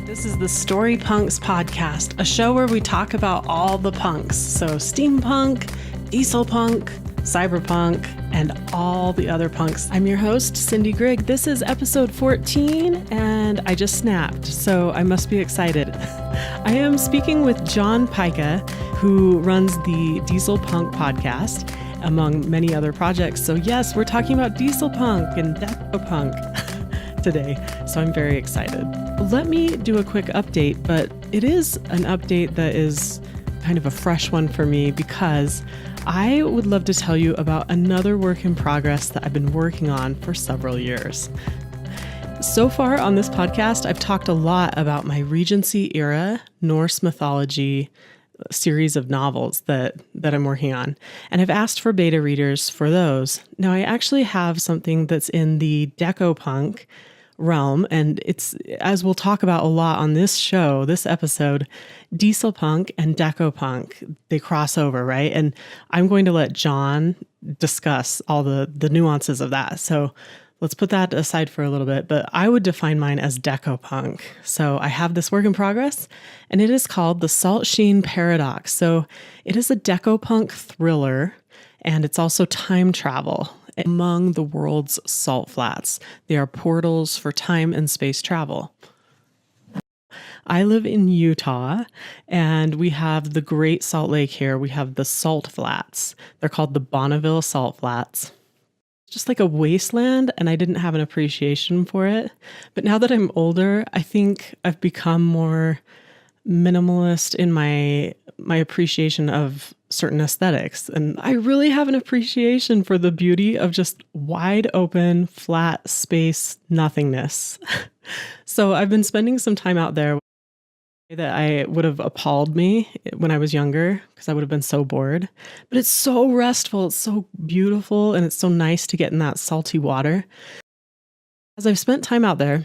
This is the Storypunks Podcast, a show where we talk about all the punks. So steampunk, dieselpunk, cyberpunk, and all the other punks. I'm your host, Cindy Grigg. This is episode 14, and I just snapped, so I must be excited. I am speaking with John Pyka, who runs the Dieselpunk Podcast, among many other projects. So yes, we're talking about Dieselpunk and Decopunk today, so I'm very excited. Let me do a quick update, but it is an update that is kind of a fresh one for me because I would love to tell you about another work in progress that I've been working on for several years. So far on this podcast, I've talked a lot about my Regency era Norse mythology series of novels that I'm working on. And I've asked for beta readers for those. Now, I actually have something that's in the Decopunk realm, and it's, as we'll talk about a lot on this show, this episode, Dieselpunk and Decopunk, they cross over, right? And I'm going to let John discuss all the nuances of that. So let's put that aside for a little bit, but I would define mine as Decopunk. So I have this work in progress, and it is called the Salt Sheen Paradox. So it is a Decopunk thriller, and it's also time travel among the world's salt flats. They are portals for time and space travel. I live in Utah, and we have the Great Salt Lake here. We have the Salt Flats. They're called the Bonneville Salt Flats. Just like a wasteland, and I didn't have an appreciation for it. But now that I'm older, I think I've become more minimalist in my appreciation of certain aesthetics. And I really have an appreciation for the beauty of just wide open, flat space nothingness. So I've been spending some time out there that I would have appalled me when I was younger because I would have been so bored. But it's so restful, it's so beautiful, and it's so nice to get in that salty water. As I've spent time out there,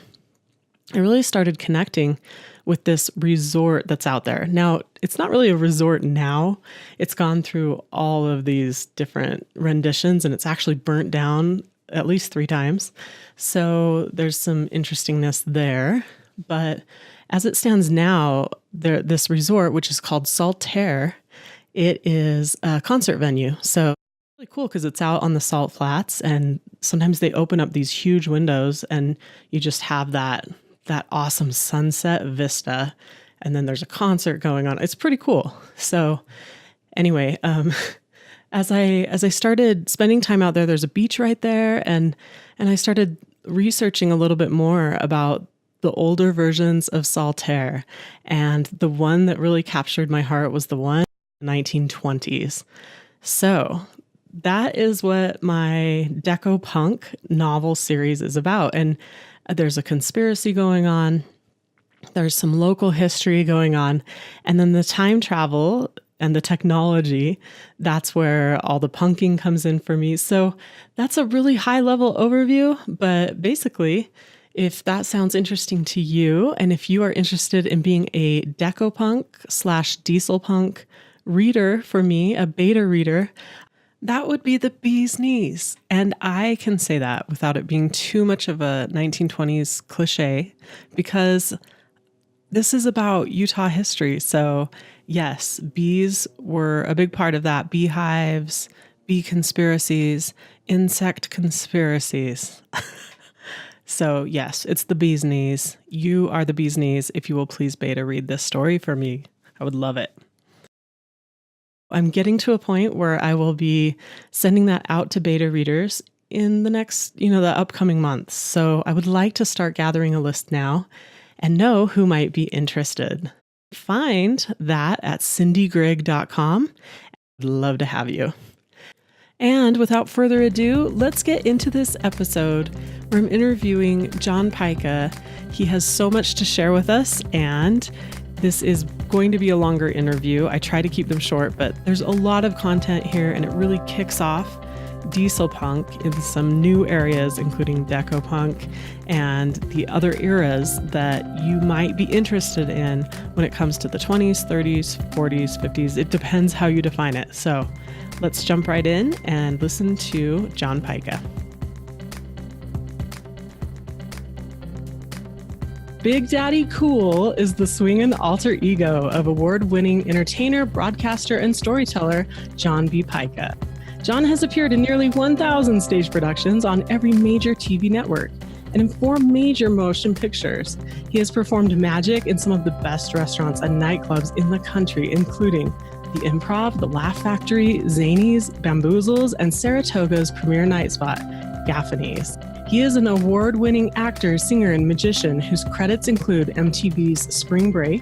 I really started connecting with this resort that's out there. Now, it's not really a resort now. It's gone through all of these different renditions, and it's actually burnt down at least 3 times. So there's some interestingness there. But as it stands now, this resort, which is called Saltaire, it is a concert venue. So it's really cool because it's out on the salt flats, and sometimes they open up these huge windows and you just have that awesome sunset vista, and then there's a concert going on. It's pretty cool. So anyway, as I started spending time out there, there's a beach right there, and I started researching a little bit more about the older versions of Saltaire, and the one that really captured my heart was the one in the 1920s. So that is what my Decopunk novel series is about. And there's a conspiracy going on. There's some local history going on. And then the time travel and the technology, that's where all the punking comes in for me. So that's a really high level overview. But basically, if that sounds interesting to you, and if you are interested in being a Decopunk/Dieselpunk reader for me, a beta reader, that would be the bee's knees. And I can say that without it being too much of a 1920s cliche, because this is about Utah history. So yes, bees were a big part of that. Beehives, bee conspiracies, insect conspiracies. So yes, it's the bee's knees. You are the bee's knees. If you will please beta read this story for me, I would love it. I'm getting to a point where I will be sending that out to beta readers in the next, the upcoming months. So I would like to start gathering a list now and know who might be interested. Find that at cindygrigg.com. I'd love to have you. And without further ado, let's get into this episode where I'm interviewing John Pyka. He has so much to share with us, and this is going to be a longer interview. I try to keep them short, but there's a lot of content here, and it really kicks off Dieselpunk in some new areas, including Decopunk and the other eras that you might be interested in when it comes to the 20s, 30s, 40s, 50s. It depends how you define it. So let's jump right in and listen to John Pyka. Big Daddy Cool is the swingin' alter ego of award-winning entertainer, broadcaster, and storyteller John B. Pyka. John has appeared in nearly 1,000 stage productions on every major TV network and in 4 major motion pictures. He has performed magic in some of the best restaurants and nightclubs in the country, including the Improv, the Laugh Factory, Zanies, Bamboozles, and Saratoga's premier night spot, Gaffney's. He is an award-winning actor, singer, and magician whose credits include MTV's Spring Break,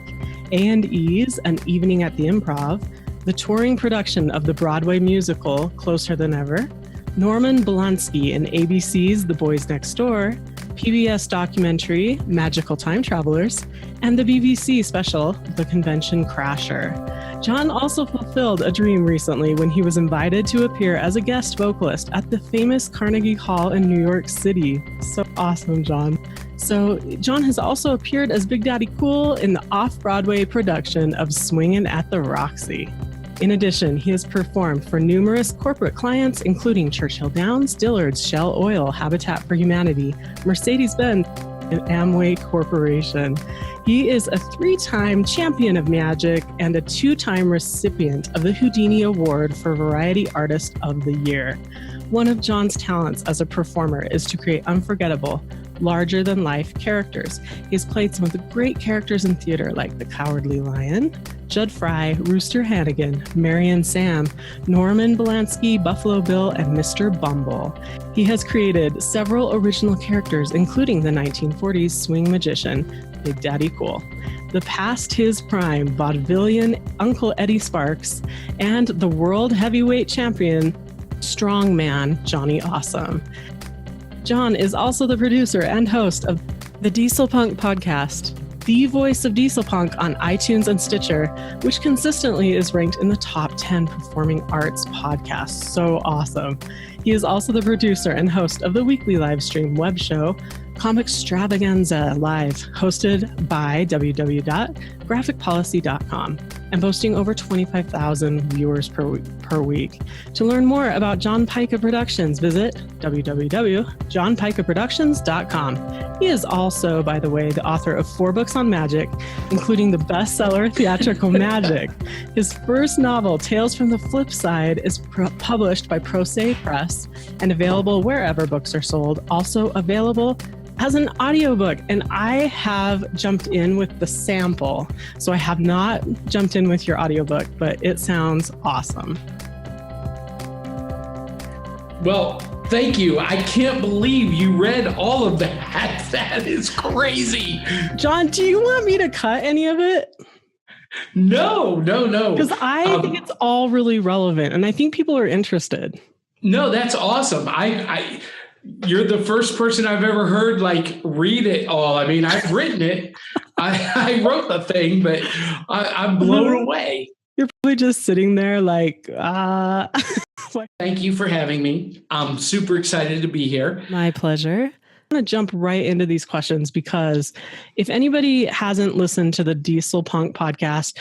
A&E's An Evening at the Improv, the touring production of the Broadway musical Closer Than Ever, Norman Polanski in ABC's The Boys Next Door, PBS documentary Magical Time Travelers, and the BBC special The Convention Crasher. John also fulfilled a dream recently when he was invited to appear as a guest vocalist at the famous Carnegie Hall in New York City. So awesome, John. So John has also appeared as Big Daddy Cool in the off-Broadway production of Swingin' at the Roxy. In addition, he has performed for numerous corporate clients, including Churchill Downs, Dillard's, Shell Oil, Habitat for Humanity, Mercedes-Benz, and Amway Corporation. He is a 3-time champion of magic and a 2-time recipient of the Houdini Award for Variety Artist of the Year. One of John's talents as a performer is to create unforgettable, larger-than-life characters. He has played some of the great characters in theater like the Cowardly Lion, Judd Fry, Rooster Hannigan, Marion Sam, Norman Polanski, Buffalo Bill, and Mr. Bumble. He has created several original characters, including the 1940s swing magician, Big Daddy Cool, the past his prime vaudevillian Uncle Eddie Sparks, and the world heavyweight champion, strongman Johnny Awesome. John is also the producer and host of the Dieselpunk Podcast, the voice of Dieselpunk on iTunes and Stitcher, which consistently is ranked in the top 10 performing arts podcasts. So awesome. He is also the producer and host of the weekly live stream web show, Comic Extravaganza Live, hosted by www.graphicpolicy.com and boasting over 25,000 viewers per week. To learn more about John Pyka Productions, visit www.johnpykaproductions.com. He is also, by the way, the author of 4 books on magic, including the bestseller Theatrical Magic. His first novel, Tales from the Flip Side, is published by Pro Se Press and available wherever books are sold. Also available as an audiobook, and I have jumped in with the sample. So I have not jumped in with your audiobook, but it sounds awesome. Well, thank you. I can't believe you read all of that. That is crazy. John, do you want me to cut any of it? No. Because I think it's all really relevant, and I think people are interested. No, that's awesome. You're the first person I've ever heard read it all. I mean, I've written it. I wrote the thing, but I'm blown away. You're probably just sitting there Thank you for having me. I'm super excited to be here. My pleasure. I'm going to jump right into these questions because if anybody hasn't listened to the Dieselpunk podcast,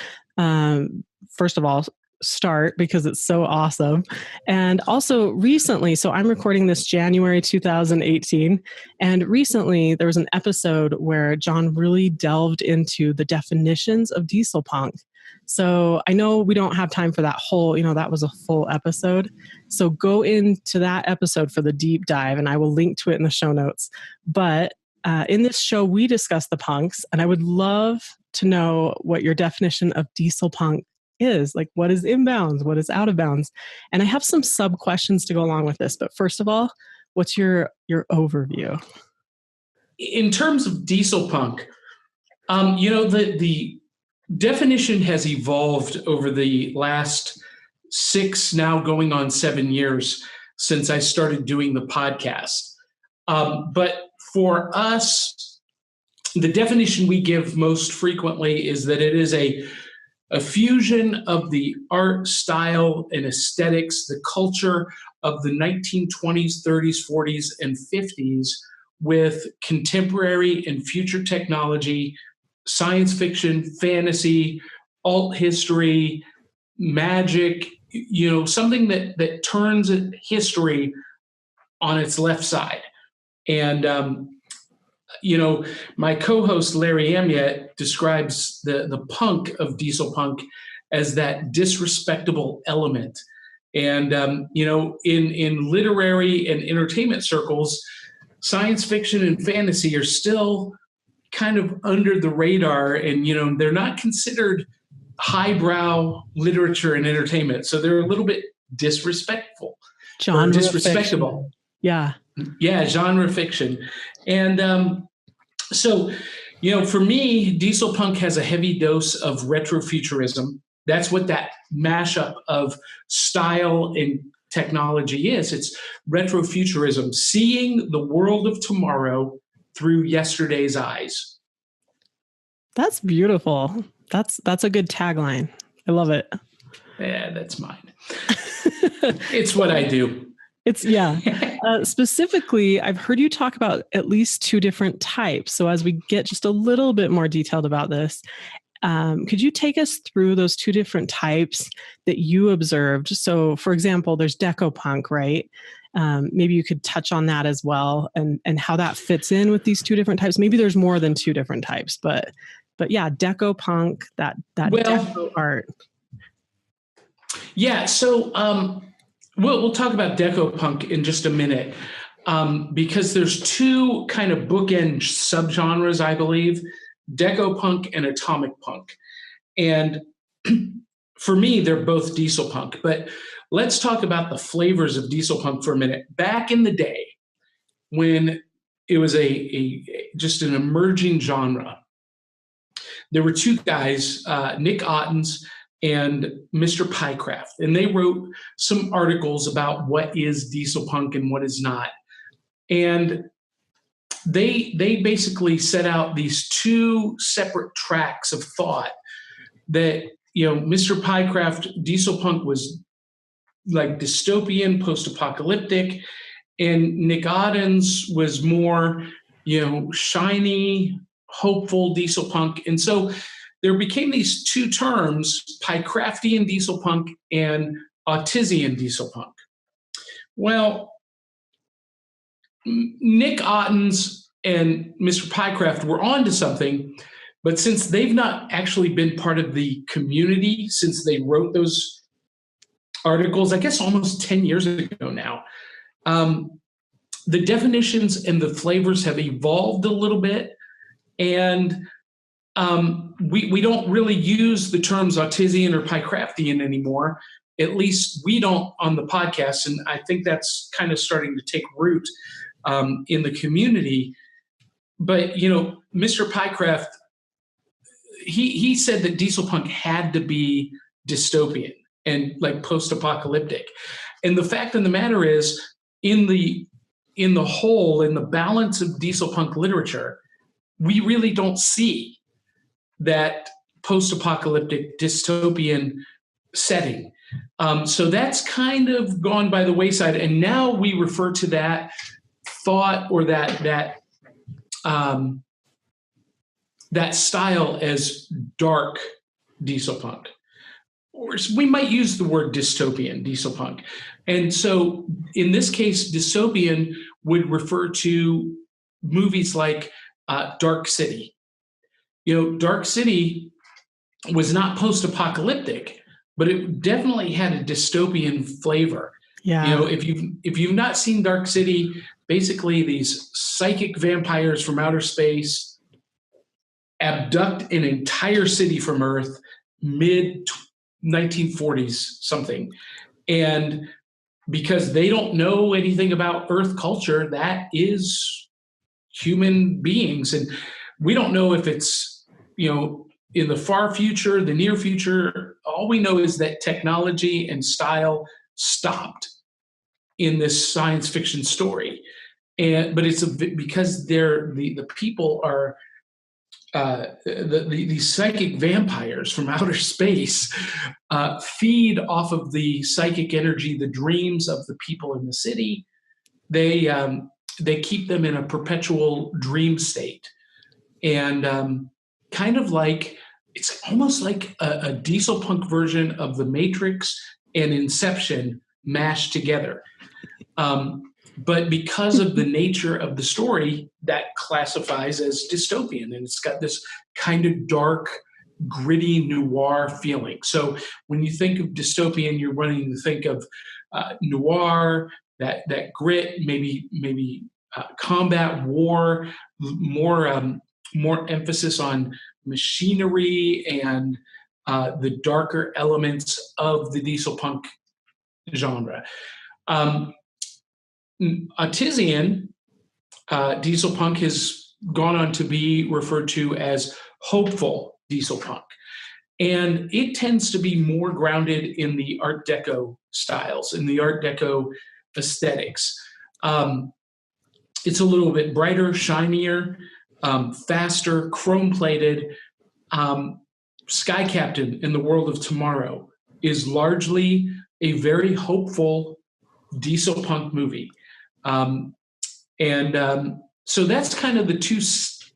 first of all, start because it's so awesome. And also recently, so I'm recording this January 2018, and recently there was an episode where John really delved into the definitions of Dieselpunk. So I know we don't have time for that whole, that was a full episode. So go into that episode for the deep dive, and I will link to it in the show notes. But in this show, we discuss the punks, and I would love to know what your definition of Dieselpunk is. Like, what is inbounds? What is out of bounds? And I have some sub questions to go along with this. But first of all, what's your overview? In terms of Dieselpunk, the definition has evolved over the last 6, now going on 7 years since I started doing the podcast. But for us, the definition we give most frequently is that it is a fusion of the art style and aesthetics, the culture of the 1920s, 30s, 40s, and 50s with contemporary and future technology, science fiction, fantasy, alt history, magic, something that turns history on its left side. And my co-host Larry Amiet describes the punk of Dieselpunk as that disrespectable element. And, in literary and entertainment circles, science fiction and fantasy are still kind of under the radar, and, they're not considered highbrow literature and entertainment. So they're a little bit disrespectful. Genre disrespectable. Fiction. Yeah. Yeah, genre fiction. And so, for me, Dieselpunk has a heavy dose of retrofuturism. That's what that mashup of style and technology is. It's retrofuturism, seeing the world of tomorrow through yesterday's eyes. That's beautiful. That's a good tagline. I love it. Yeah, that's mine. It's what I do. Specifically, I've heard you talk about at least 2 different types. So as we get just a little bit more detailed about this, could you take us through those 2 different types that you observed? So, for example, there's Decopunk, right? Maybe you could touch on that as well, and how that fits in with these 2 different types. Maybe there's more than 2 different types, but yeah, Decopunk, that deco art. Yeah, so we'll talk about Decopunk in just a minute, because there's 2 kind of bookend subgenres, I believe. Decopunk and Atomic Punk. And for me, they're both Dieselpunk. But let's talk about the flavors of Dieselpunk for a minute. Back in the day, when it was just an emerging genre, there were 2 guys, Nick Ottens and Mr. Pycraft, and they wrote some articles about what is Dieselpunk and what is not. And they basically set out these 2 separate tracks of thought that, Mr. Pycraft, Dieselpunk was like dystopian, post-apocalyptic, and Nick Ottens was more, shiny, hopeful Dieselpunk. And so there became these 2 terms, Pycraftian Dieselpunk and Ottisian Dieselpunk. Well, Nick Ottens and Mr. Pycraft were onto something, but since they've not actually been part of the community since they wrote those articles, I guess almost 10 years ago now, the definitions and the flavors have evolved a little bit, and we don't really use the terms Ottisian or Pycraftian anymore. At least we don't on the podcast, and I think that's kind of starting to take root in the community. But, Mr. Pycraft, he said that Dieselpunk had to be dystopian and like post-apocalyptic. And the fact of the matter is, in the whole, in the balance of Dieselpunk literature, we really don't see that post-apocalyptic dystopian setting. So that's kind of gone by the wayside. And now we refer to that thought or that style as dark Dieselpunk. Or we might use the word dystopian Dieselpunk. And so in this case, dystopian would refer to movies like Dark City. Dark City was not post-apocalyptic, but it definitely had a dystopian flavor. Yeah. If you've not seen Dark City, basically these psychic vampires from outer space abduct an entire city from Earth, mid 1940s something. And because they don't know anything about Earth culture, that is human beings. And we don't know if it's, in the far future, the near future. All we know is that technology and style stopped in this science fiction story. But it's because the people are the psychic vampires from outer space feed off of the psychic energy, the dreams of the people in the city. They keep them in a perpetual dream state, and kind of like it's almost like a Dieselpunk version of The Matrix and Inception mashed together. But because of the nature of the story, that classifies as dystopian. And it's got this kind of dark, gritty noir feeling. So when you think of dystopian, you're running to think of noir, that grit, maybe combat, war, more emphasis on machinery and the darker elements of the dieselpunk genre. Ottisian Dieselpunk has gone on to be referred to as hopeful Dieselpunk. And it tends to be more grounded in the Art Deco styles, in the Art Deco aesthetics. It's a little bit brighter, shinier, faster, chrome-plated. Sky Captain in the World of Tomorrow is largely a very hopeful Dieselpunk movie. So that's kind of the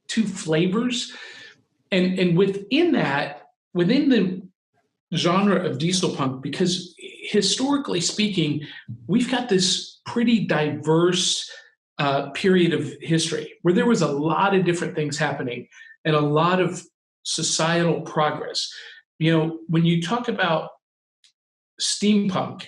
two flavors. And within the genre of Dieselpunk, because historically speaking, we've got this pretty diverse period of history where there was a lot of different things happening and a lot of societal progress. When you talk about steampunk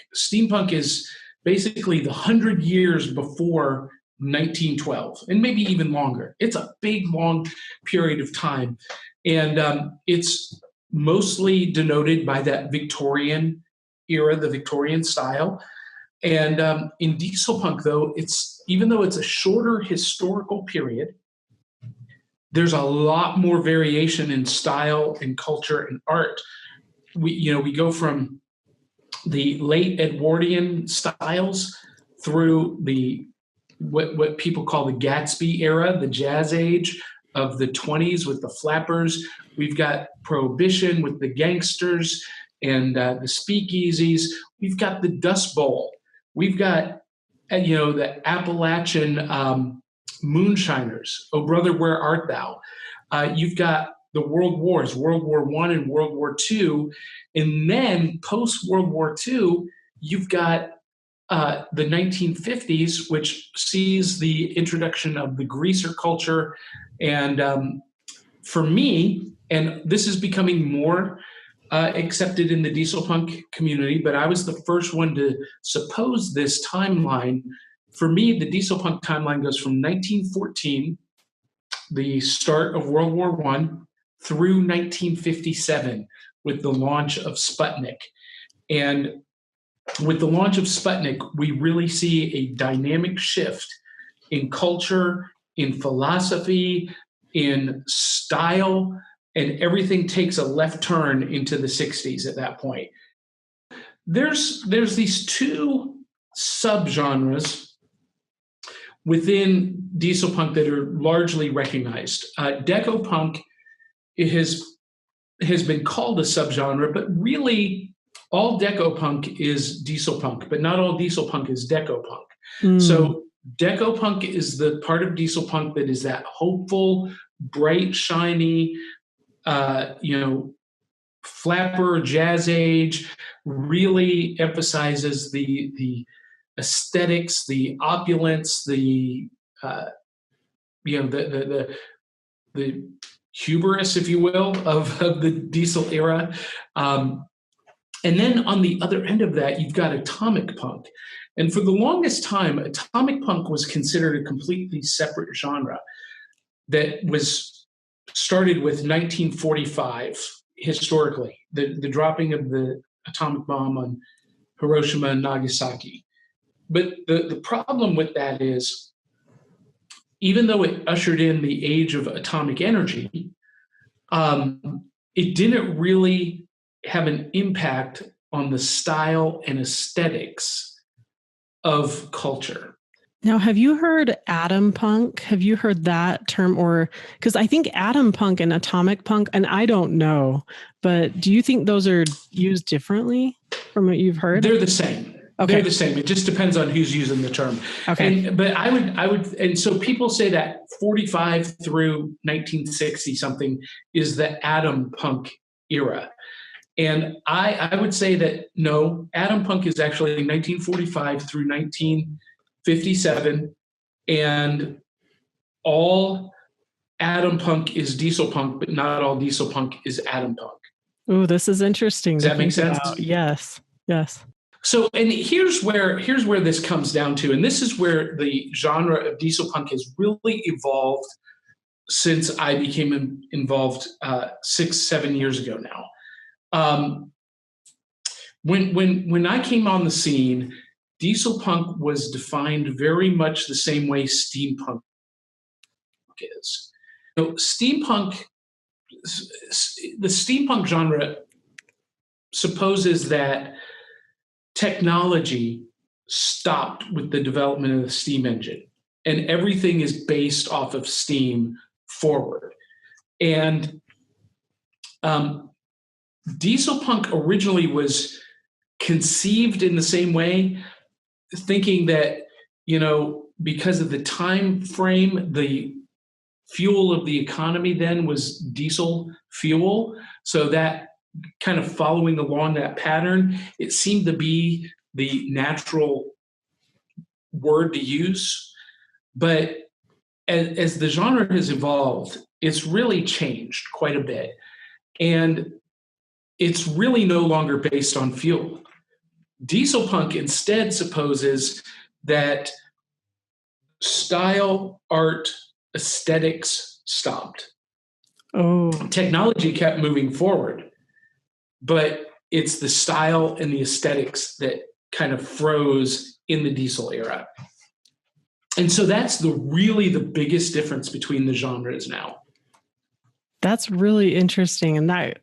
is basically the 100 years before 1912, and maybe even longer. It's a big, long period of time. And it's mostly denoted by that Victorian era, the Victorian style. And in Dieselpunk, though, even though it's a shorter historical period, there's a lot more variation in style and culture and art. We go from the late Edwardian styles through what people call the Gatsby era, the Jazz Age of the 20s with the flappers. We've got Prohibition with the gangsters and the speakeasies. We've got the Dust Bowl. We've got the Appalachian moonshiners. Oh, brother, where art thou? You've got the World Wars, World War I and World War II. And then post-World War II, you've got the 1950s, which sees the introduction of the greaser culture. And for me, and this is becoming more accepted in the Dieselpunk community, but I was the first one to suppose this timeline. For me, the Dieselpunk timeline goes from 1914, the start of World War I, through 1957 with the launch of Sputnik. And with the launch of Sputnik, we really see a dynamic shift in culture, in philosophy, in style, and everything takes a left turn into the 60s at that point. There's these two subgenres within Dieselpunk that are largely recognized. Decopunk has been called a subgenre, but really all Decopunk is Dieselpunk, but not all Dieselpunk is Decopunk. So Decopunk is the part of Dieselpunk that is that hopeful, bright, shiny, flapper, jazz age, really emphasizes the aesthetics, the opulence, the hubris, if you will, of the diesel era. And then on the other end of that, you've got atomic punk. And for the longest time, atomic punk was considered a completely separate genre that was started with 1945, historically, the dropping of the atomic bomb on Hiroshima and Nagasaki. But the problem with that is, even though it ushered in the age of atomic energy, it didn't really have an impact on the style and aesthetics of culture. Now, have you heard Atompunk? Have you heard that term? Or because I think Atompunk and atomic punk, and I don't know, but do you think those are used differently from what you've heard? They're the same. Okay. They're the same. It just depends on who's using the term. Okay. But I would, and so people say that 45 through 1960 something is the Atompunk era. And I would say that no, Atompunk is actually 1945 through 1950. 57, and all Atompunk is Dieselpunk, but not all Dieselpunk is Atompunk. Oh, this is interesting. Does that make sense? Yes. Yes. So, and here's where this comes down to, and this is where the genre of Dieselpunk has really evolved since I became involved 6-7 years ago now. When I came on the scene, Dieselpunk was defined very much the same way steampunk is. The steampunk genre supposes that technology stopped with the development of the steam engine, and everything is based off of steam forward. And Dieselpunk originally was conceived in the same way, thinking that, because of the time frame, the fuel of the economy then was diesel fuel. So that kind of following along that pattern, it seemed to be the natural word to use. But as the genre has evolved, it's really changed quite a bit. And it's really no longer based on fuel. Dieselpunk instead supposes that style, art, aesthetics stopped. Oh. Technology kept moving forward, but it's the style and the aesthetics that kind of froze in the diesel era. And so that's really the biggest difference between the genres now. That's really interesting. And that,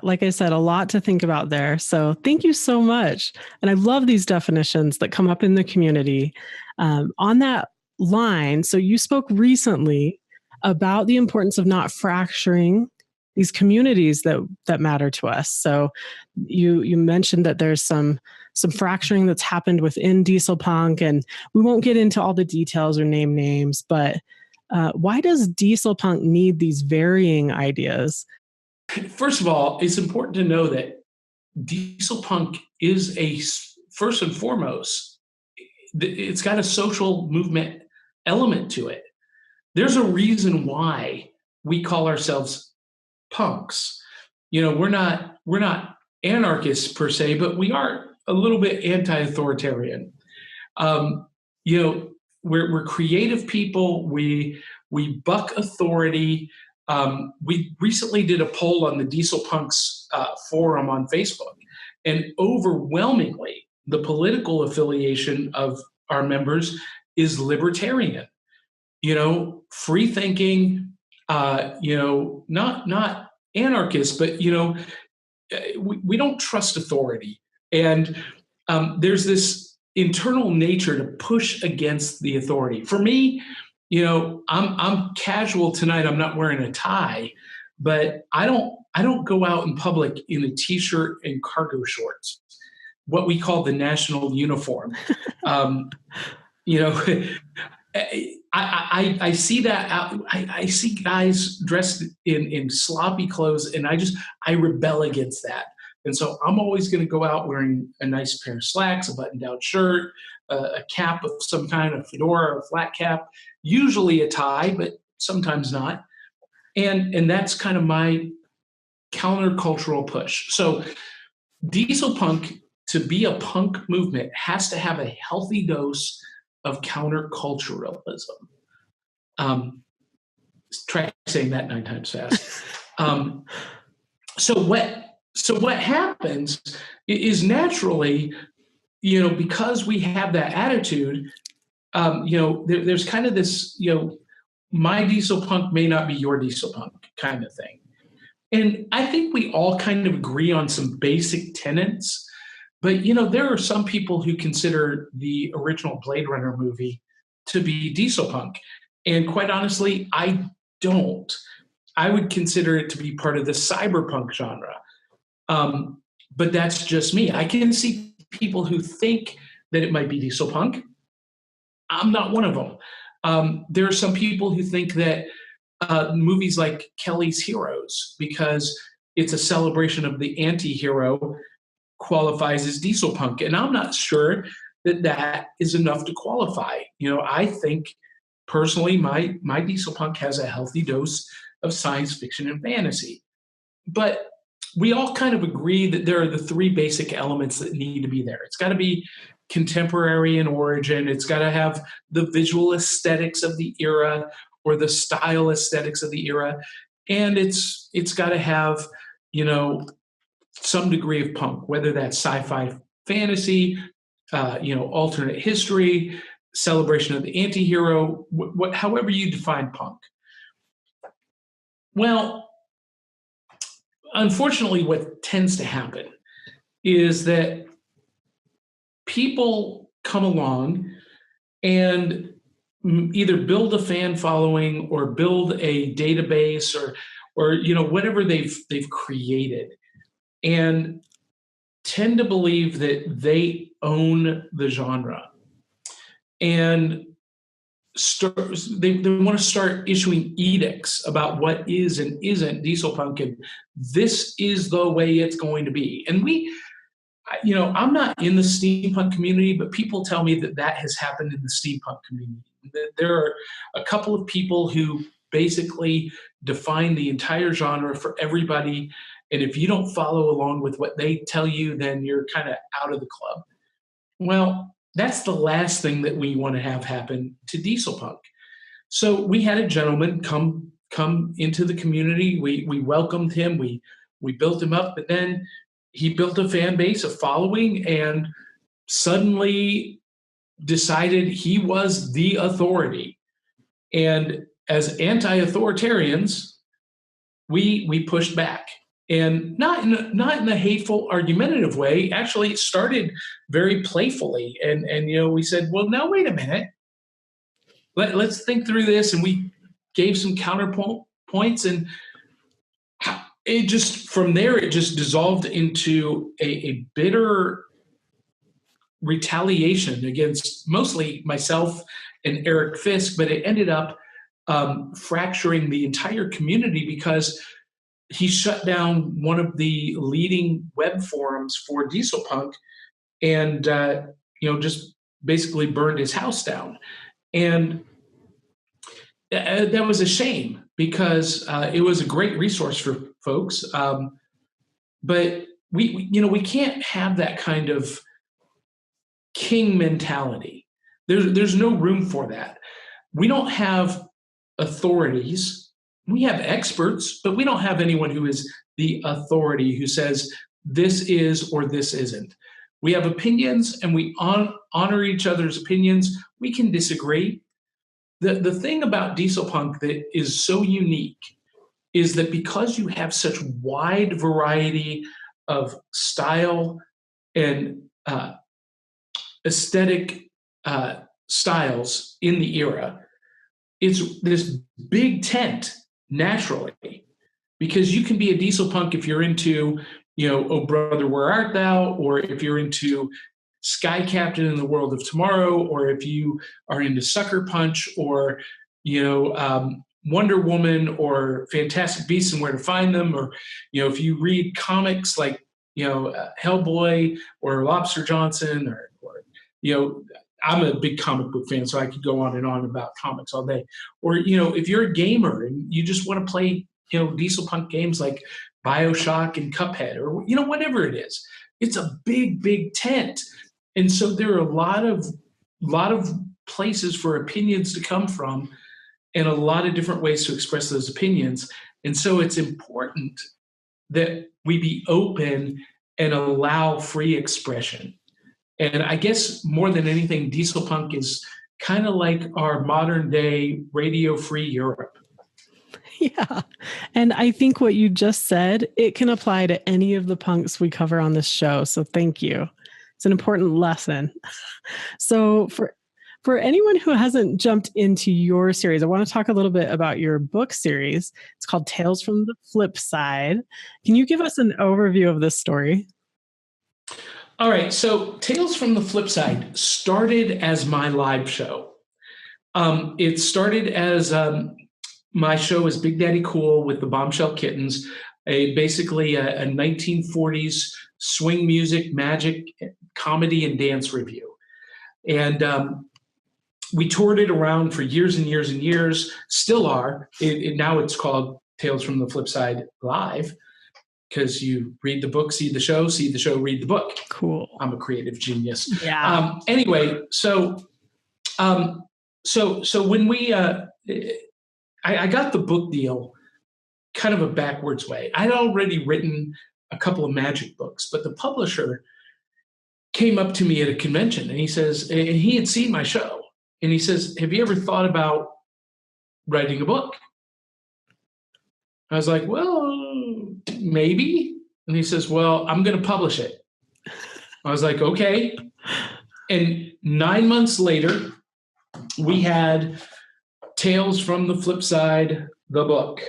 like I said, a lot to think about there. So thank you so much. And I love these definitions that come up in the community. On that line, so you spoke recently about the importance of not fracturing these communities that matter to us. So you mentioned that there's some fracturing that's happened within Dieselpunk, and we won't get into all the details or name names, but why does Dieselpunk need these varying ideas? First of all, it's important to know that Dieselpunk is first and foremost, it's got a social movement element to it. There's a reason why we call ourselves punks. We're not anarchists per se, but we are a little bit anti-authoritarian. We're creative people. We buck authority. We recently did a poll on the Dieselpunks forum on Facebook, and overwhelmingly, the political affiliation of our members is libertarian. Free thinking. Not anarchists, but we don't trust authority, and there's this internal nature to push against the authority. For me, I'm casual tonight. I'm not wearing a tie, but I don't go out in public in a t-shirt and cargo shorts, what we call the national uniform. I see that. I see guys dressed in sloppy clothes, and I rebel against that. And so I'm always going to go out wearing a nice pair of slacks, a button-down shirt, a cap of some kind, a fedora or a flat cap, usually a tie, but sometimes not. And that's kind of my countercultural push. So Dieselpunk, to be a punk movement, has to have a healthy dose of counterculturalism. Try saying that 9 times fast. So what happens is naturally, because we have that attitude, there's kind of this, my Dieselpunk may not be your Dieselpunk kind of thing. And I think we all kind of agree on some basic tenets. But, there are some people who consider the original Blade Runner movie to be Dieselpunk. And quite honestly, I don't. I would consider it to be part of the cyberpunk genre. But that's just me. I can see people who think that it might be Dieselpunk. I'm not one of them. There are some people who think that movies like Kelly's Heroes, because it's a celebration of the anti-hero, qualifies as Dieselpunk. And I'm not sure that is enough to qualify. I think personally, my Dieselpunk has a healthy dose of science fiction and fantasy. But we all kind of agree that there are the three basic elements that need to be there. It's got to be contemporary in origin. It's got to have the visual aesthetics of the era or the style aesthetics of the era. And it's got to have, some degree of punk, whether that's sci-fi fantasy, alternate history, celebration of the anti-hero, however you define punk. Well, unfortunately, what tends to happen is that people come along and either build a fan following or build a database or whatever they've created, and tend to believe that they own the genre, and they want to start issuing edicts about what is and isn't Dieselpunk, and this is the way it's going to be. And I'm not in the steampunk community, but people tell me that has happened in the steampunk community. There are a couple of people who basically define the entire genre for everybody, and if you don't follow along with what they tell you, then you're kind of out of the club. Well, that's the last thing that we want to have happen to Dieselpunk. So we had a gentleman come into the community. We welcomed him. We built him up, but then he built a fan base, a following, and suddenly decided he was the authority. And as anti-authoritarians, we pushed back. And not in a hateful, argumentative way. Actually, it started very playfully. And we said, well, now, wait a minute. Let's think through this. And we gave some counterpoints. And from there, it just dissolved into a bitter retaliation against mostly myself and Eric Fisk. But it ended up fracturing the entire community because he shut down one of the leading web forums for Dieselpunk and, just basically burned his house down. And that was a shame because it was a great resource for folks. But we can't have that kind of king mentality. There's no room for that. We don't have authorities. We have experts, but we don't have anyone who is the authority who says this is or this isn't. We have opinions and we honor each other's opinions. We can disagree. The thing about Dieselpunk that is so unique is that because you have such wide variety of style and aesthetic styles in the era, it's this big tent naturally, because you can be a Dieselpunk if you're into, Oh Brother, Where Art Thou, or if you're into Sky Captain in the World of Tomorrow, or if you are into Sucker Punch, or, Wonder Woman, or Fantastic Beasts and Where to Find Them, or, if you read comics like, Hellboy or Lobster Johnson, or I'm a big comic book fan, so I could go on and on about comics all day. Or, if you're a gamer and you just want to play, Dieselpunk games like BioShock and Cuphead, or, whatever it is, it's a big, big tent. And so there are a lot of places for opinions to come from and a lot of different ways to express those opinions. And so it's important that we be open and allow free expression. And I guess more than anything, Dieselpunk is kind of like our modern day Radio Free Europe. Yeah. And I think what you just said, it can apply to any of the punks we cover on this show. So thank you. It's an important lesson. So for anyone who hasn't jumped into your series, I want to talk a little bit about your book series. It's called Tales from the Flip Side. Can you give us an overview of this story? All right, so Tales from the Flip Side started as my live show. It started as my show is Big Daddy Cool with the Bombshell Kittens, basically a 1940s swing music, magic, comedy, and dance review. And we toured it around for years and years and years, still are. Now it's called Tales from the Flip Side Live, because you read the book, see the show, read the book. Cool. I'm a creative genius. Yeah. Anyway, so when we, I got the book deal kind of a backwards way. I'd already written a couple of magic books, but the publisher came up to me at a convention and he says, and he had seen my show, and he says, "Have you ever thought about writing a book?" I was like, "Well, maybe." And he says, "Well, I'm going to publish it." I was like, "Okay." And 9 months later, we had Tales from the Flip Side, the book.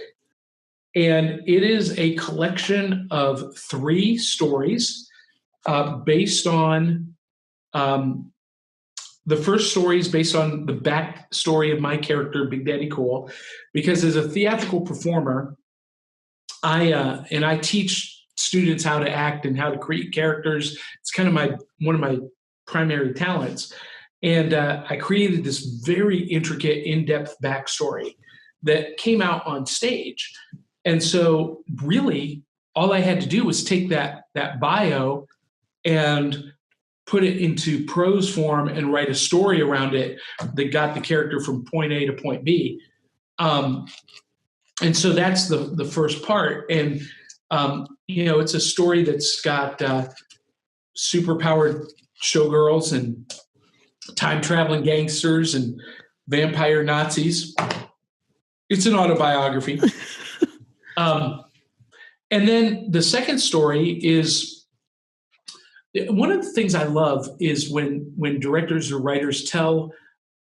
And it is a collection of 3 stories based on, the first story is based on the backstory of my character, Big Daddy Cool, because as a theatrical performer, I teach students how to act and how to create characters. It's kind of one of my primary talents. And I created this very intricate, in-depth backstory that came out on stage. And so really, all I had to do was take that bio and put it into prose form and write a story around it that got the character from point A to point B. And so that's the first part. And, it's a story that's got superpowered showgirls and time-traveling gangsters and vampire Nazis. It's an autobiography. And then the second story is, one of the things I love is when directors or writers tell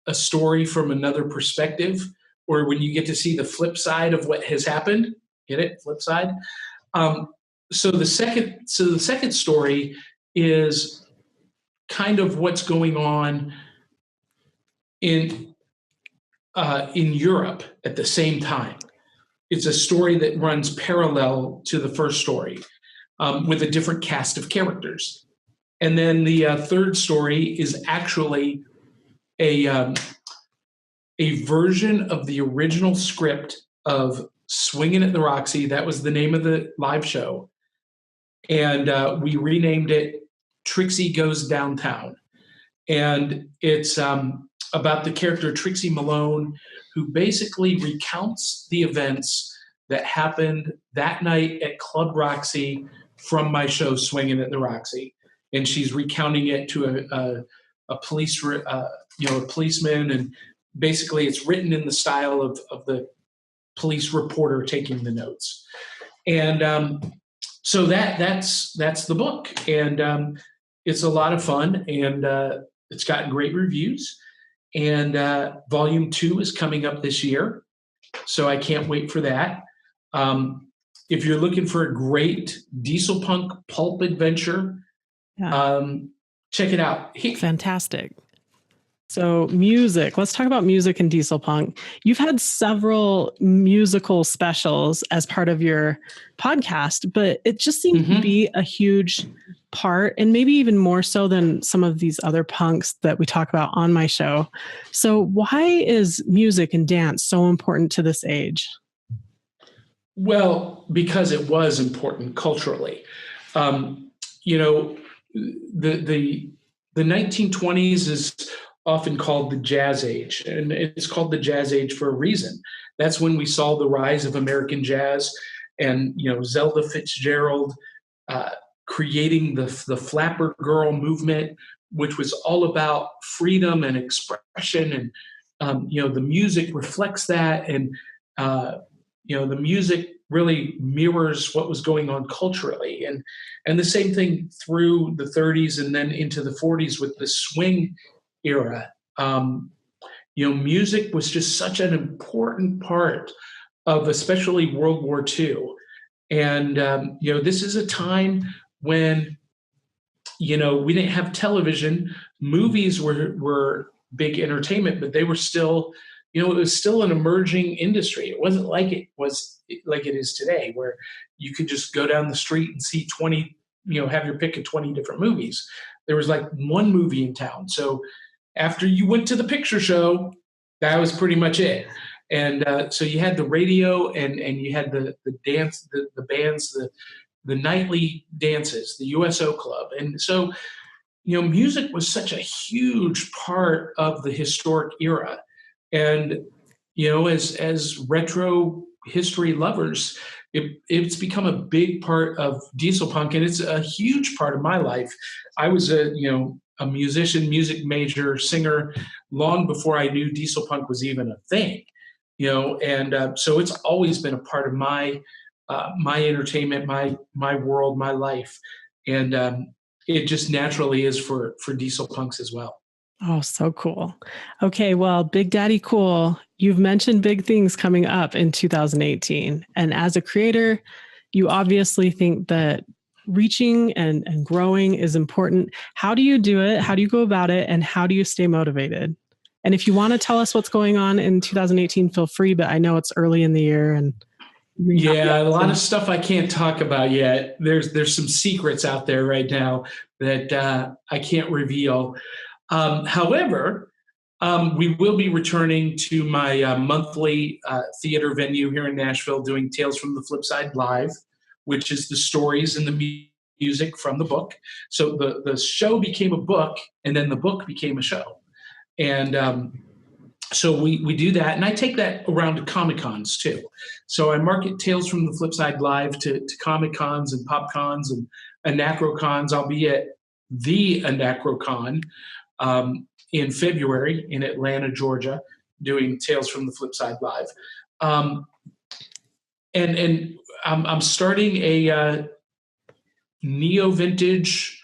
a story from another perspective, or when you get to see the flip side of what has happened. Get it? Flip side. So the second story is kind of what's going on in Europe at the same time. It's a story that runs parallel to the first story, with a different cast of characters. And then the third story is actually a version of the original script of Swingin' at the Roxy. That was the name of the live show. And we renamed it Trixie Goes Downtown. And it's about the character Trixie Malone, who basically recounts the events that happened that night at Club Roxy from my show Swingin' at the Roxy. And she's recounting it to a policeman, and basically it's written in the style of the police reporter taking the notes. And so that's the book, and it's a lot of fun, and it's gotten great reviews. And volume 2 is coming up this year, so I can't wait for that. If you're looking for a great Dieselpunk pulp adventure, check it out. Fantastic. So music, let's talk about music and Dieselpunk. You've had several musical specials as part of your podcast, but it just seemed to be a huge part, and maybe even more so than some of these other punks that we talk about on my show. So why is music and dance so important to this age? Well, because it was important culturally. The 1920s is often called the Jazz Age, and it's called the Jazz Age for a reason. That's when we saw the rise of American jazz, and Zelda Fitzgerald creating the Flapper Girl movement, which was all about freedom and expression, and the music reflects that, and the music really mirrors what was going on culturally, and the same thing through the 30s and then into the 40s with the swing era. Music was just such an important part of especially World War II. And, this is a time when, we didn't have television. Movies were big entertainment, but they were still, it was still an emerging industry. It wasn't like it is today, where you could just go down the street and see 20, have your pick of 20 different movies. There was like one movie in town. So after you went to the picture show, that was pretty much it. And so you had the radio and you had the dance, the bands, the nightly dances, the USO Club. And so, music was such a huge part of the historic era. And, as retro history lovers, it's become a big part of Dieselpunk, and it's a huge part of my life. I was a musician, music major, singer long before I knew Dieselpunk was even a thing, and so it's always been a part of my entertainment, my world, my life, and it just naturally is for Dieselpunks as well. Oh, so cool. Okay, well, Big Daddy Cool, you've mentioned big things coming up in 2018. And as a creator, you obviously think that reaching and growing is important. How do you do it? How do you go about it? And how do you stay motivated? And if you want to tell us what's going on in 2018, feel free, but I know it's early in the year and a lot of stuff I can't talk about yet. There's some secrets out there right now that I can't reveal. However, we will be returning to my monthly theater venue here in Nashville, doing Tales from the Flipside Live, which is the stories and the music from the book. So the show became a book, and then the book became a show. And so we do that, and I take that around to Comic-Cons too. So I market Tales from the Flipside Live to Comic-Cons and Pop-Cons and Anachrocons. I'll be at the Anachrocon in February in Atlanta, Georgia, doing Tales from the Flipside Live. And I'm starting a neo-vintage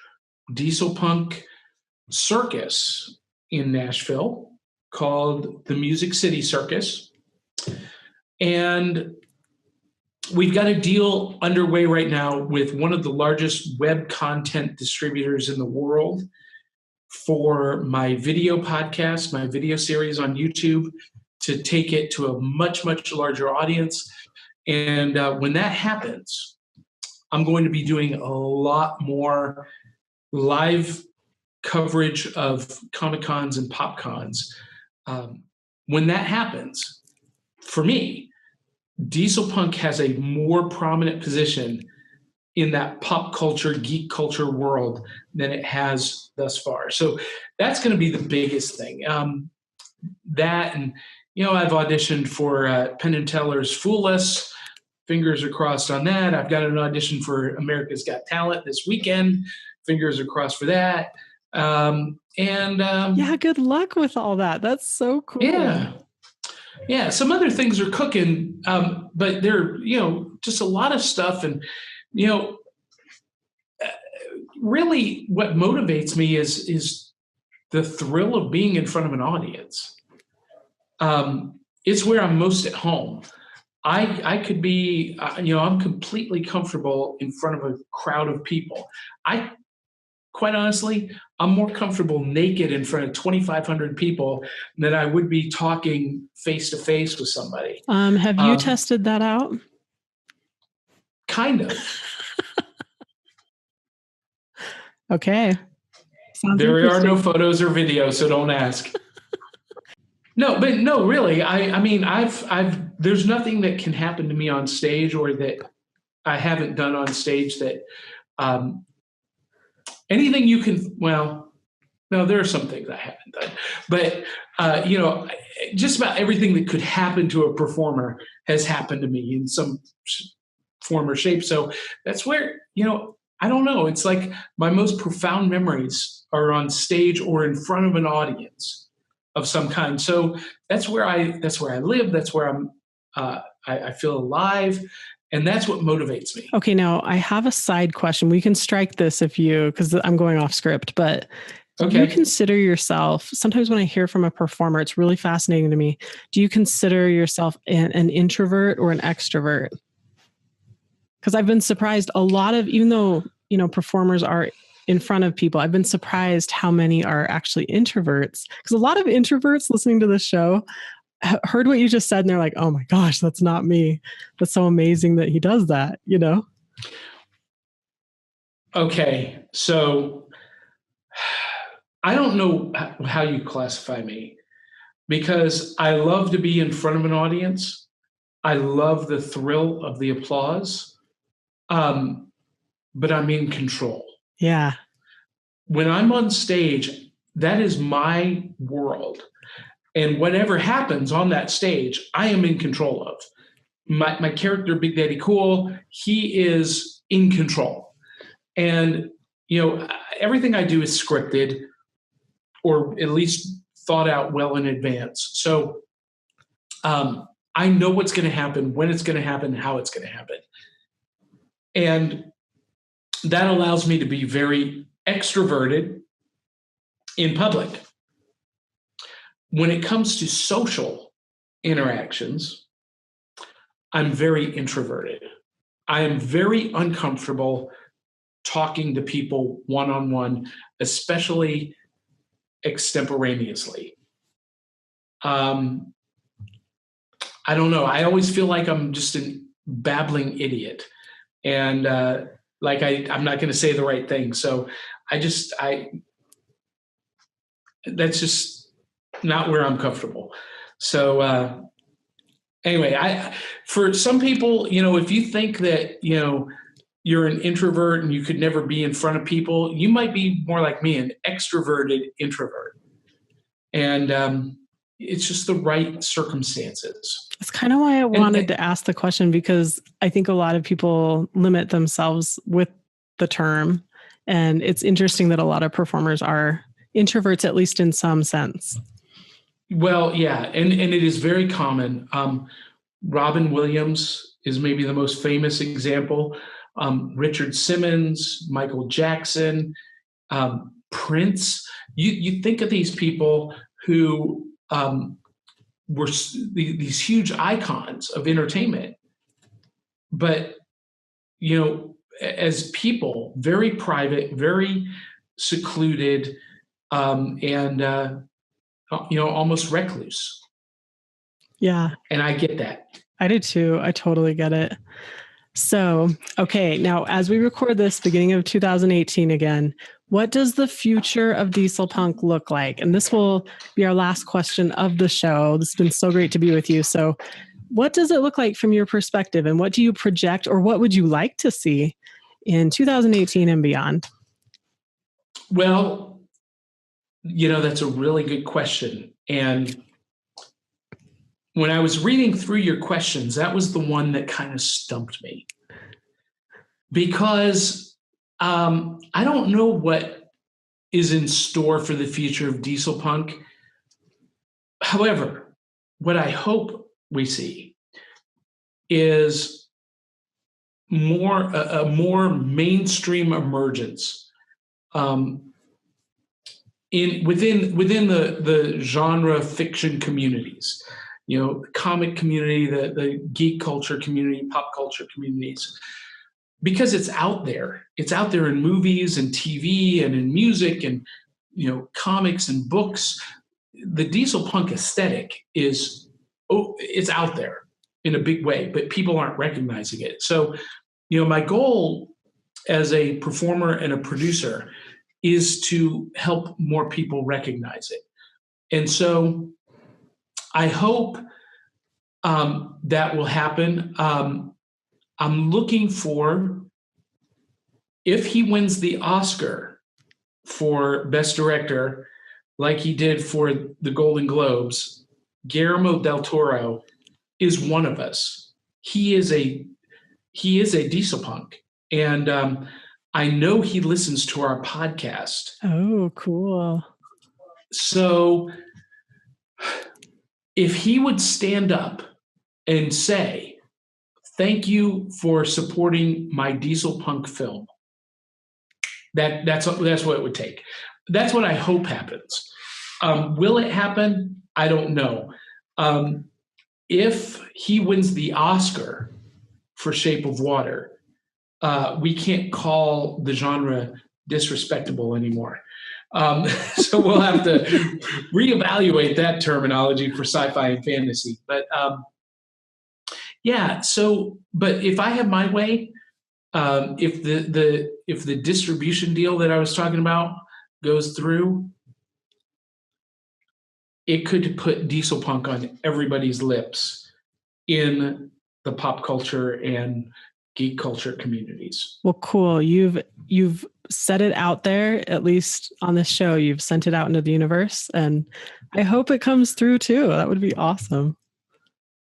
Dieselpunk circus in Nashville called the Music City Circus. And we've got a deal underway right now with one of the largest web content distributors in the world for my video podcast, my video series on YouTube, to take it to a much, much larger audience. And when that happens, I'm going to be doing a lot more live coverage of Comic-Cons and Pop-Cons. When that happens, for me, Dieselpunk has a more prominent position in that pop culture, geek culture world than it has thus far. So that's going to be the biggest thing. That, and, I've auditioned for Penn and Teller's Fool Us. Fingers are crossed on that. I've got an audition for America's Got Talent this weekend. Fingers are crossed for that. Good luck with all that. That's so cool. Yeah. Some other things are cooking, but they're, just a lot of stuff. And, really what motivates me is the thrill of being in front of an audience. It's where I'm most at home. I could be, I'm completely comfortable in front of a crowd of people. Quite honestly, I'm more comfortable naked in front of 2,500 people than I would be talking face to face with somebody. Have you tested that out? Kind of. Okay. There are no photos or videos, so don't ask. No, really. I mean, there's nothing that can happen to me on stage or that I haven't done on stage that, anything you can, well, no, there are some things I haven't done, but, just about everything that could happen to a performer has happened to me in some form or shape. So that's where, I don't know. It's like my most profound memories are on stage or in front of an audience of some kind. So that's where I live. That's where I feel alive. And that's what motivates me. Okay. Now I have a side question. We can strike this because I'm going off script, but do you consider yourself, sometimes when I hear from a performer, it's really fascinating to me. Do you consider yourself an introvert or an extrovert? Because I've been surprised even though, performers are in front of people, I've been surprised how many are actually introverts. Because a lot of introverts listening to this show heard what you just said and they're like, oh my gosh, that's not me. That's so amazing that he does that, Okay. So I don't know how you classify me, because I love to be in front of an audience. I love the thrill of the applause, but I'm in control. Yeah. When I'm on stage, that is my world. And whatever happens on that stage, I am in control of. My character, Big Daddy Cool, he is in control. And, everything I do is scripted, or at least thought out well in advance. So I know what's going to happen, when it's going to happen, how it's going to happen. And that allows me to be very extroverted in public. When it comes to social interactions, I'm very introverted. I am very uncomfortable talking to people one-on-one, especially extemporaneously. I don't know. I always feel like I'm just a babbling idiot. And I'm not going to say the right thing. So that's just not where I'm comfortable. So anyway, for some people, if you think that, you're an introvert and you could never be in front of people, you might be more like me, an extroverted introvert. And it's just the right circumstances. That's kind of why I wanted to ask the question, because I think a lot of people limit themselves with the term. And it's interesting that a lot of performers are introverts, at least in some sense. Well, yeah. And it is very common. Robin Williams is maybe the most famous example. Richard Simmons, Michael Jackson, Prince. You think of these people who were these huge icons of entertainment, but as people, very private, very secluded, and almost recluse. Yeah, and I get that. I do too. I totally get it. So, okay, now as we record this, beginning of 2018 again, what does the future of Dieselpunk look like? And this will be our last question of the show. This has been so great to be with you. So what does it look like from your perspective, and what do you project, or what would you like to see in 2018 and beyond? Well, that's a really good question. And when I was reading through your questions, that was the one that kind of stumped me, because I don't know what is in store for the future of Dieselpunk. However, what I hope we see is a more mainstream emergence within the genre fiction communities. The comic community, the geek culture community, pop culture communities, because it's out there. It's out there in movies and TV and in music and, comics and books. The Dieselpunk aesthetic it's out there in a big way, but people aren't recognizing it. So, my goal as a performer and a producer is to help more people recognize it. And so I hope that will happen. I'm looking for, if he wins the Oscar for Best Director, like he did for the Golden Globes, Guillermo del Toro is one of us. He is a Dieselpunk, and I know he listens to our podcast. Oh, cool! So, if he would stand up and say, "Thank you for supporting my Dieselpunk film," that's what it would take. That's what I hope happens. Will it happen? I don't know. If he wins the Oscar for Shape of Water, we can't call the genre disrespectable anymore. So we'll have to reevaluate that terminology for sci-fi and fantasy. But but if I have my way, if the distribution deal that I was talking about goes through, it could put Dieselpunk on everybody's lips in the pop culture and geek culture communities. Well, cool. You've set it out there, at least on this show. You've sent it out into the universe, and I hope it comes through too. That would be awesome.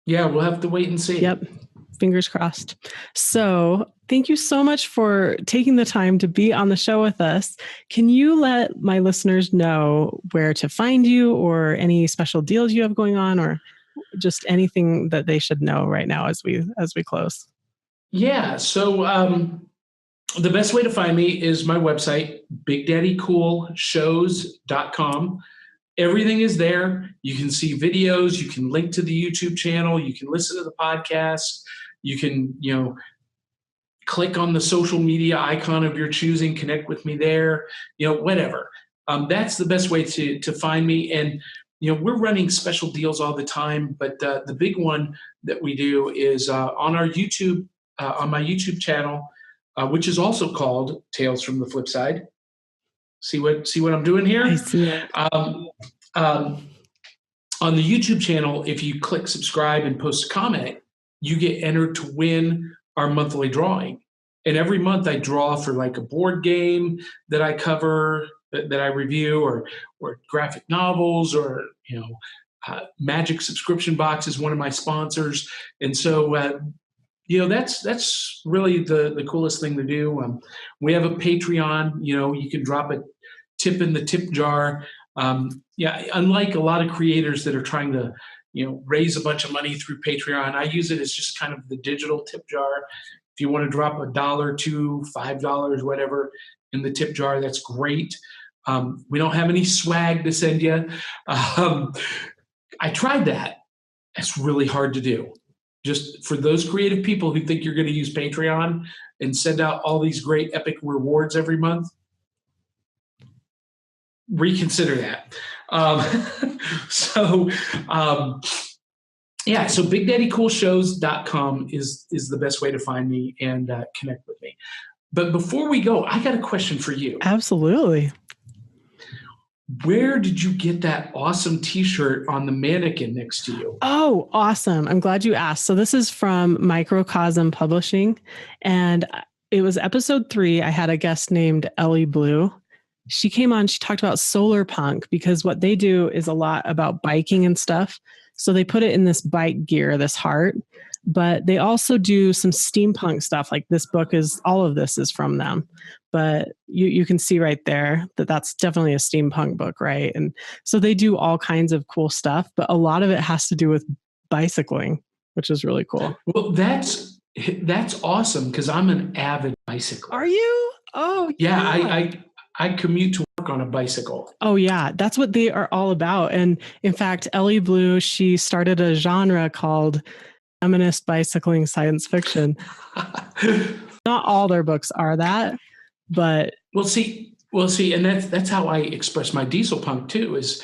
Yeah, we'll have to wait and see. Yep. Fingers crossed. So thank you so much for taking the time to be on the show with us. Can you let my listeners know where to find you, or any special deals you have going on, or just anything that they should know right now as we close? Yeah. So the best way to find me is my website, BigDaddyCoolShows.com. Everything is there. You can see videos. You can link to the YouTube channel. You can listen to the podcast. You can, click on the social media icon of your choosing, connect with me there, whatever. That's the best way to find me. And, we're running special deals all the time, but the big one that we do is on our YouTube, on my YouTube channel, which is also called Tales from the Flip Side. See what I'm doing here? I see it. On the YouTube channel, if you click subscribe and post a comment, you get entered to win our monthly drawing. And every month I draw for like a board game that I cover, that I review, or graphic novels, or, Magic subscription box is one of my sponsors. And so, that's really the coolest thing to do. We have a Patreon. You can drop a tip in the tip jar. Unlike a lot of creators that are trying to, raise a bunch of money through Patreon, I use it as just kind of the digital tip jar. If you want to drop $1, $2, $5, whatever in the tip jar, that's great. We don't have any swag to send you. I tried that. It's really hard to do. Just for those creative people who think you're going to use Patreon and send out all these great epic rewards every month, reconsider that. So BigDaddyCoolShows.com is the best way to find me and connect with me. But before we go, I got a question for you. Absolutely. Where did you get that awesome t-shirt on the mannequin next to you? Oh, awesome. I'm glad you asked. So this is from Microcosm Publishing, and it was episode 3. I had a guest named Ellie Blue. She came on, she talked about Solarpunk, because what they do is a lot about biking and stuff. So they put it in this bike gear, this heart, but they also do some steampunk stuff. Like this book all of this is from them, but you can see right there that that's definitely a steampunk book, right? And so they do all kinds of cool stuff, but a lot of it has to do with bicycling, which is really cool. Well, that's awesome, because I'm an avid bicycler. Are you? Oh, yeah. I commute to work on a bicycle. Oh, yeah. That's what they are all about. And in fact, Ellie Blue, she started a genre called feminist bicycling science fiction. Not all their books are that, but... We'll see. And that's how I express my Dieselpunk too, is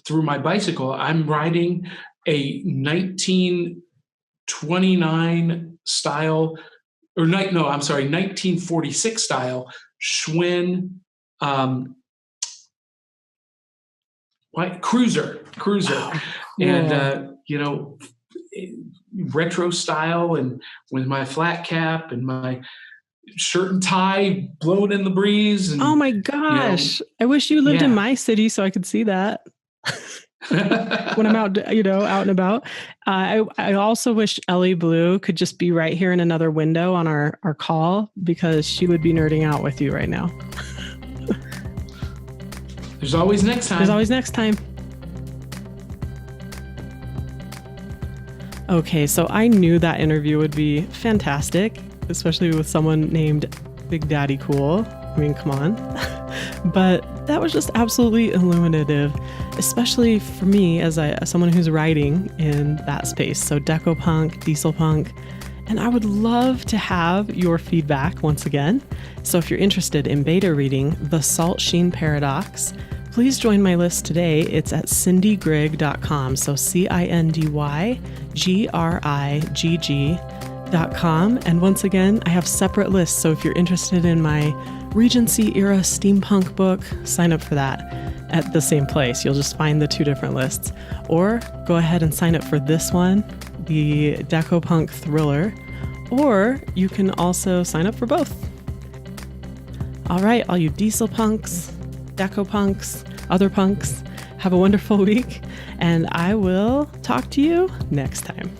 through my bicycle. I'm riding a 1929 style, 1946 style Schwinn cruiser. Wow. And retro style, and with my flat cap and my shirt and tie blowing in the breeze. And, oh my gosh. I wish you lived in my city so I could see that. When I'm out, out and about. I also wish Ellie Blue could just be right here in another window on our call, because she would be nerding out with you right now. There's always next time. Okay, so I knew that interview would be fantastic, especially with someone named Big Daddy Cool. I mean, come on. But that was just absolutely illuminative, especially for me as someone who's writing in that space. So Decopunk, Dieselpunk, and I would love to have your feedback once again. So if you're interested in beta reading The Salt Sheen Paradox, please join my list today. It's at cindygrigg.com. So CINDYGRIGG steampunk.com. And once again, I have separate lists. So if you're interested in my Regency era steampunk book, sign up for that at the same place. You'll just find the two different lists. Or go ahead and sign up for this one, the Decopunk thriller. Or you can also sign up for both. All right, all you Dieselpunks, Decopunks, other punks, have a wonderful week, and I will talk to you next time.